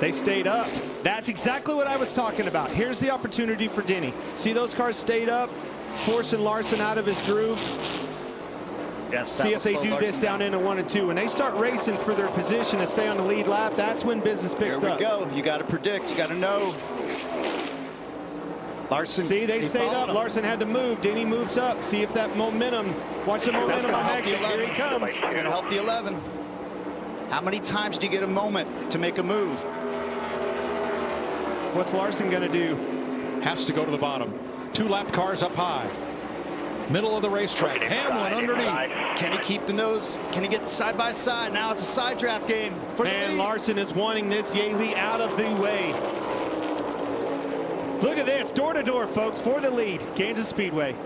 They stayed up. That's exactly what I was talking about. Here's the opportunity for Denny. See those cars stayed up, forcing Larson out of his groove. Yes, see if they do this down into 1 and 2. When they start racing for their position to stay on the lead lap, that's when business picks up. Here we go. You got to predict. You got to know. Larson. See, they stayed up. Larson had to move. Denny moves up. See if that momentum. Watch the momentum on exit. Here he comes. It's going to help the 11. How many times do you get a moment to make a move? What's Larson going to do? Has to go to the bottom. 2 lap cars up high. Middle of the racetrack. Hamlin underneath. Can he keep the nose? Can he get side by side? Now it's a side draft game. And Larson is wanting this Yaley out of the way. Look at this, door to door, folks, for the lead. Kansas Speedway.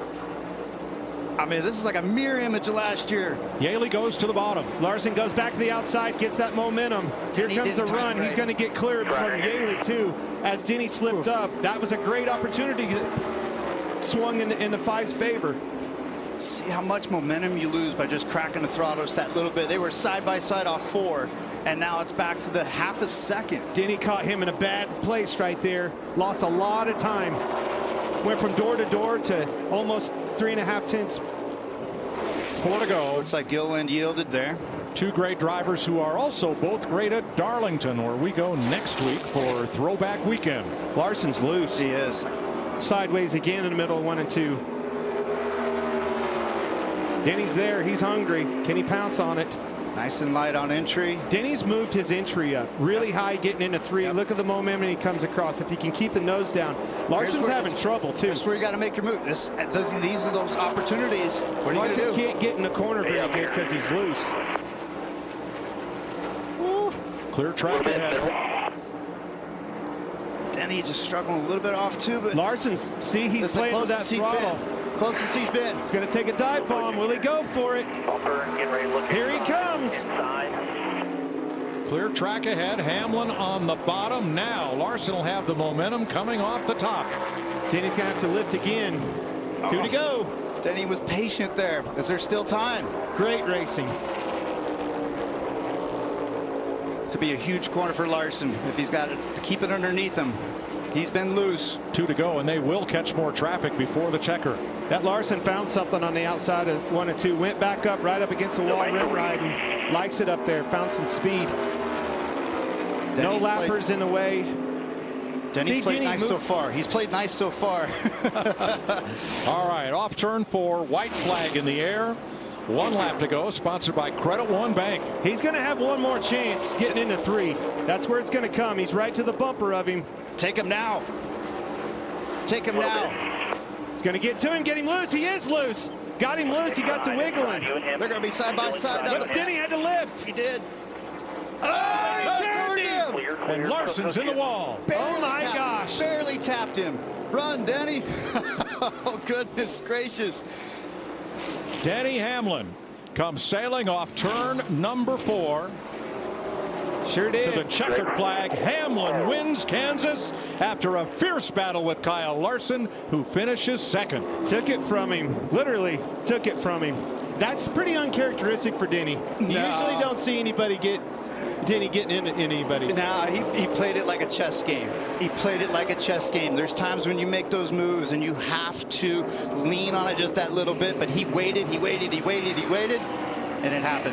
I mean, this is like a mirror image of last year. Yaley goes to the bottom. Larson goes back to the outside, gets that momentum. Here comes the run. He's going to get cleared from Yaley, too, as Denny slipped up. That was a great opportunity. Swung in the 5's favor. See how much momentum you lose by just cracking the throttle just that little bit. They were side by side off 4, and now it's back to the half a second. Denny caught him in a bad place right there. Lost a lot of time. Went from door to door to almost 3.5 tenths. 4 to go. Looks like Gilliland yielded there. 2 great drivers who are also both great at Darlington, where we go next week for Throwback Weekend. Larson's loose. He is. Sideways again in the middle of 1 and 2. Denny's there. He's hungry. Can he pounce on it? Nice and light on entry. Denny's moved his entry up really high, getting into 3. Look at the momentum he comes across. If he can keep the nose down. Larson's having trouble, too. That's where you got to make your move. These are those opportunities. What are you going to do? Larson can't get in the corner very good because he's loose. Woo. Clear track ahead. Denny just struggling a little bit off, too. But Larson's, see, he's playing with that throttle. Closest he's been. He's going to take a dive bomb. Will he go for it? Here he comes. Clear track ahead. Hamlin on the bottom. Now Larson will have the momentum coming off the top. Denny's going to have to lift again. 2 to go. Denny was patient there. Is there still time? Great racing. This will be a huge corner for Larson if he's got to keep it underneath him. He's been loose. 2 to go, and they will catch more traffic before the checker. That Larson found something on the outside of 1 and 2. Went back up, right up against the wall, rim riding. Likes it up there. Found some speed. No lappers in the way. Denny's played nice so far. He's played nice so far. All right, off turn 4. White flag in the air. 1 lap to go, sponsored by Credit One Bank. He's going to have one more chance getting into 3. That's where it's going to come. He's right to the bumper of him. Take him now. Take him now. He's going to get to him, get him loose. He is loose. Got him loose. He got to wiggling. They're going to be side by side. But Denny had to lift. He did. Oh, he turned him. And Larson's in the wall. Oh, my gosh. Barely tapped him. Run, Denny. Oh, goodness gracious. Denny Hamlin comes sailing off turn number 4. Sure did. To the checkered flag. Hamlin wins Kansas after a fierce battle with Kyle Larson, who finishes 2nd. Took it from him. Literally took it from him. That's pretty uncharacteristic for Denny. You usually don't see anybody Denny getting into anybody. Nah, he played it like a chess game. He played it like a chess game. There's times when you make those moves and you have to lean on it just that little bit, but he waited, and it happened.